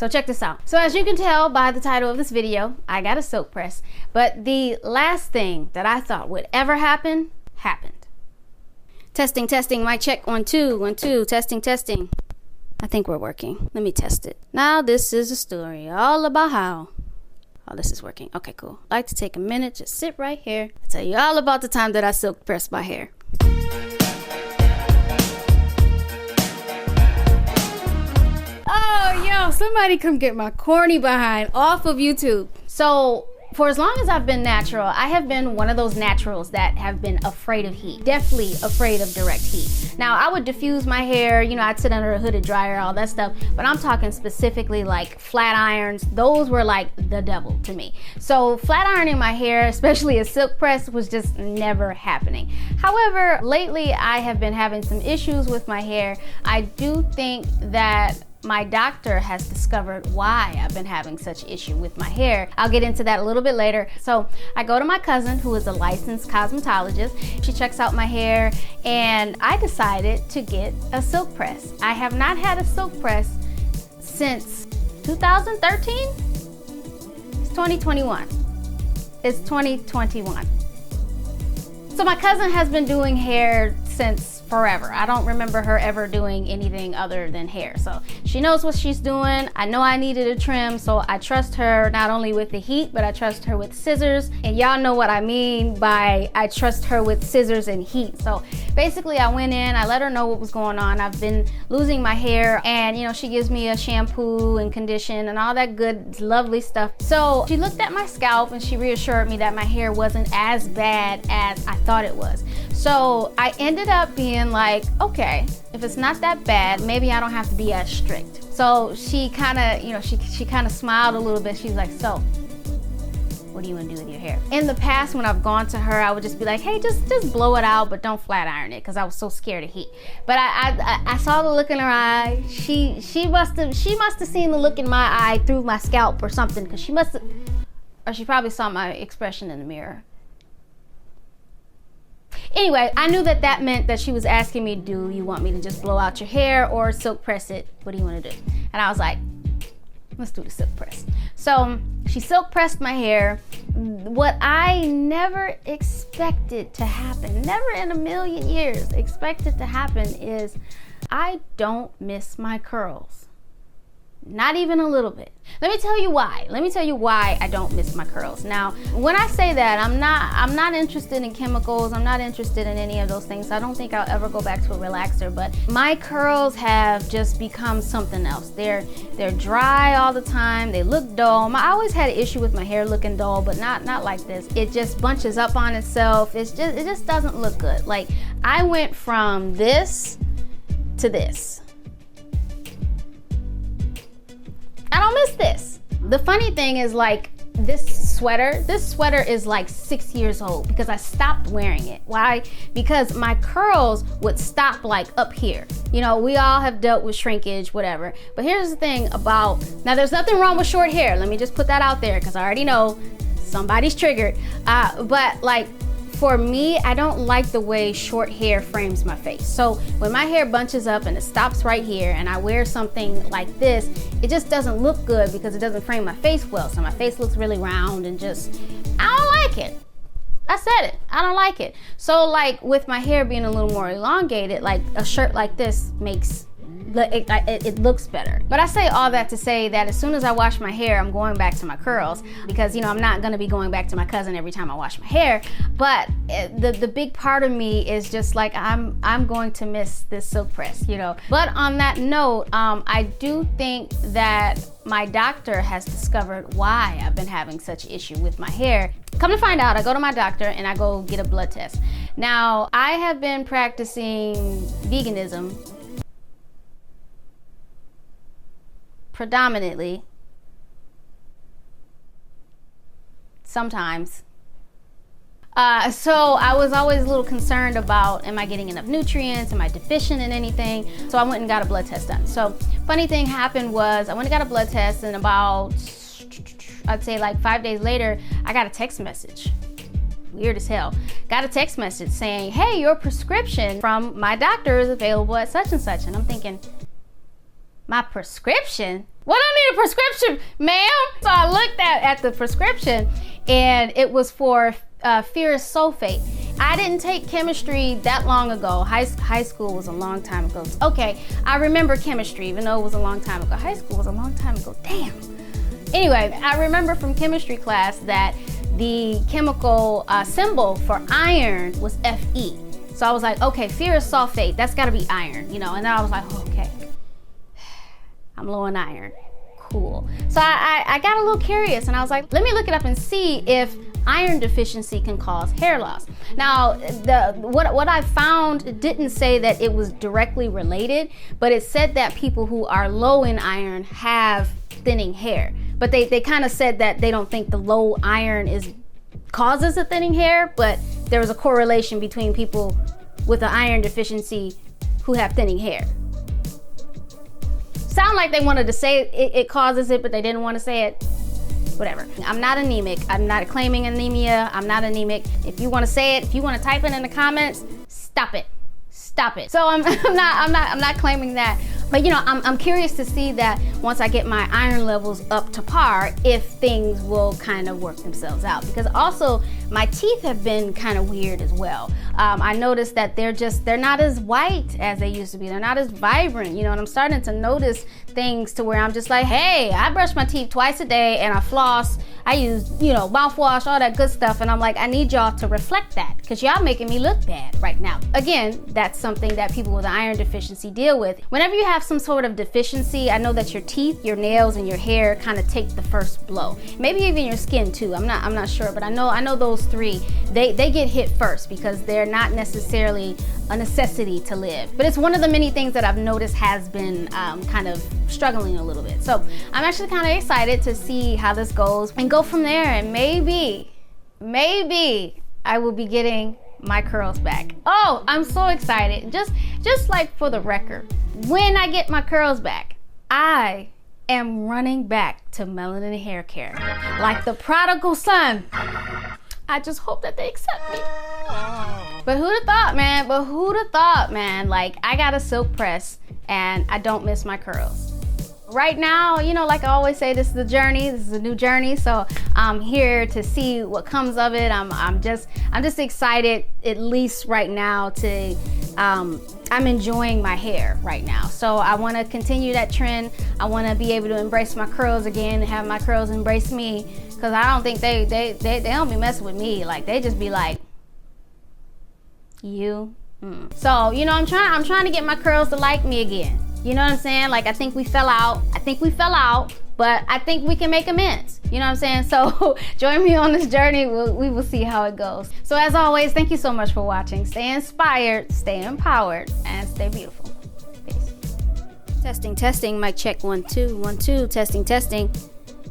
So check this out. So as you can tell by the title of this video, I got a silk press, but the last thing that I thought would ever happen, happened. Testing, testing, mic check, 1, 2, 1, 2, testing, testing. I think we're working. Let me test it. Now this is a story all about how. Oh, this is working. Okay, cool. I'd like to take a minute, just sit right here, and tell you all about the time that I silk pressed my hair. Oh, yo, somebody come get my corny behind off of YouTube. So, for as long as I've been natural, I have been one of those naturals that have been afraid of heat. Definitely afraid of direct heat. Now, I would diffuse my hair, you know, I'd sit under a hooded dryer, all that stuff, but I'm talking specifically like flat irons. Those were like the devil to me. So flat ironing my hair, especially a silk press, was just never happening. However, lately I have been having some issues with my hair. I do think that my doctor has discovered why I've been having such issue with my hair. I'll get into that a little bit later. So I go to my cousin, who is a licensed cosmetologist. She checks out my hair, and I decided to get a silk press. I have not had a silk press since 2013? It's 2021. It's 2021. So my cousin has been doing hair since forever. I don't remember her ever doing anything other than hair. So she knows what she's doing. I know I needed a trim, so I trust her not only with the heat, but I trust her with scissors. And y'all know what I mean by I trust her with scissors and heat. So basically I went in, I let her know what was going on. I've been losing my hair, and you know, she gives me a shampoo and condition and all that good, lovely stuff. So she looked at my scalp and she reassured me that my hair wasn't as bad as I thought it was. So I ended up being like, okay, if it's not that bad, maybe I don't have to be as strict. So she kind of, you know, she kind of smiled a little bit. She's like, so what do you want to do with your hair? In the past, when I've gone to her, I would just be like, hey, just blow it out, but don't flat iron it, because I was so scared of heat. But I saw the look in her eye. She must have seen the look in my eye through my scalp or something, because she probably saw my expression in the mirror. Anyway, I knew that meant that she was asking me, do you want me to just blow out your hair or silk press it? What do you want to do? And I was like, let's do the silk press. So she silk pressed my hair. What I never expected to happen, never in a million years expected to happen, is I don't miss my curls. Not even a little bit. Let me tell you why. Let me tell you why I don't miss my curls. Now, when I say that, I'm not interested in chemicals. I'm not interested in any of those things. I don't think I'll ever go back to a relaxer, but my curls have just become something else. They're dry all the time. They look dull. I always had an issue with my hair looking dull, but not like this. It just bunches up on itself. It just doesn't look good. Like, I went from this to this. I don't miss this. The funny thing is, like, this sweater is like 6 years old because I stopped wearing it. Why? Because my curls would stop like up here. You know, we all have dealt with shrinkage, whatever. But here's the thing about, now there's nothing wrong with short hair. Let me just put that out there, because I already know somebody's triggered. But like, for me, I don't like the way short hair frames my face. So when my hair bunches up and it stops right here and I wear something like this, it just doesn't look good because it doesn't frame my face well. So my face looks really round and just, I don't like it. I said it, I don't like it. So like with my hair being a little more elongated, like a shirt like this makes, it looks better. But I say all that to say that as soon as I wash my hair, I'm going back to my curls, because you know, I'm not gonna be going back to my cousin every time I wash my hair. But the big part of me is just like, I'm going to miss this silk press, you know. But on that note, I do think that my doctor has discovered why I've been having such issue with my hair. Come to find out, I go to my doctor and I go get a blood test. Now, I have been practicing veganism predominantly, sometimes. So I was always a little concerned about, am I getting enough nutrients? Am I deficient in anything? So I went and got a blood test done. So funny thing happened was I went and got a blood test, and about, I'd say like 5 days later, I got a text message. Weird as hell. Got a text message saying, hey, your prescription from my doctor is available at such and such. And I'm thinking, my prescription? What, I need a prescription, ma'am? So I looked at the prescription, and it was for ferrous sulfate. I didn't take chemistry that long ago. High school was a long time ago. Okay, I remember chemistry, even though it was a long time ago. High school was a long time ago, damn. Anyway, I remember from chemistry class that the chemical symbol for iron was Fe. So I was like, okay, ferrous sulfate, that's gotta be iron, you know? And then I was like, okay, I'm low on iron, cool. So I got a little curious, and I was like, let me look it up and see if iron deficiency can cause hair loss. Now, what I found didn't say that it was directly related, but it said that people who are low in iron have thinning hair. But they kind of said that they don't think the low iron causes a thinning hair, but there was a correlation between people with an iron deficiency who have thinning hair. Sound like they wanted to say it causes it, but they didn't want to say it. Whatever. I'm not anemic. I'm not claiming anemia. I'm not anemic. If you want to say it, if you want to type it in the comments, stop it. Stop it. So I'm not claiming that. But you know, I'm curious to see that once I get my iron levels up to par, if things will kind of work themselves out. Because also my teeth have been kind of weird as well. I noticed that they're not as white as they used to be. They're not as vibrant, you know, and I'm starting to notice things to where I'm just like, hey, I brush my teeth twice a day and I floss. I use, you know, mouthwash, all that good stuff. And I'm like, I need y'all to reflect that, because y'all making me look bad right now. Again, that's something that people with iron deficiency deal with. Whenever you have some sort of deficiency, I know that your teeth, your nails, and your hair kind of take the first blow. Maybe even your skin too. I'm not sure, but I know those three, they get hit first because they're not necessarily a necessity to live. But it's one of the many things that I've noticed has been kind of struggling a little bit. So I'm actually kind of excited to see how this goes and go from there, and maybe I will be getting my curls back. Oh, I'm so excited. Just like for the record, when I get my curls back, I am running back to melanin hair care. Like the prodigal son. I just hope that they accept me. But who'd have thought, man? Like, I got a silk press and I don't miss my curls. Right now, you know, like I always say, this is a journey. This is a new journey. So I'm here to see what comes of it. I'm just excited, at least right now, to I'm enjoying my hair right now. So I want to continue that trend. I want to be able to embrace my curls again and have my curls embrace me, because I don't think they don't be messing with me. Like, they just be like, you. So, you know, I'm trying to get my curls to like me again. You know what I'm saying? Like, I think we fell out, but I think we can make amends. You know what I'm saying? So join me on this journey. We will see how it goes. So as always, thank you so much for watching. Stay inspired, stay empowered, and stay beautiful. Peace. Testing, mic check, 1 2 1 2, testing.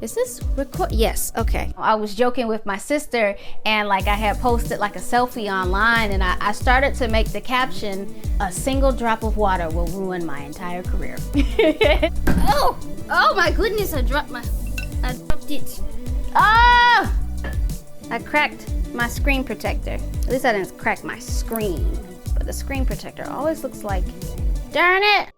Is this record? Yes, okay. I was joking with my sister, and like I had posted like a selfie online, and I started to make the caption, "A single drop of water will ruin my entire career." Oh my goodness, I dropped it. Oh! I cracked my screen protector. At least I didn't crack my screen, but the screen protector always looks like, darn it.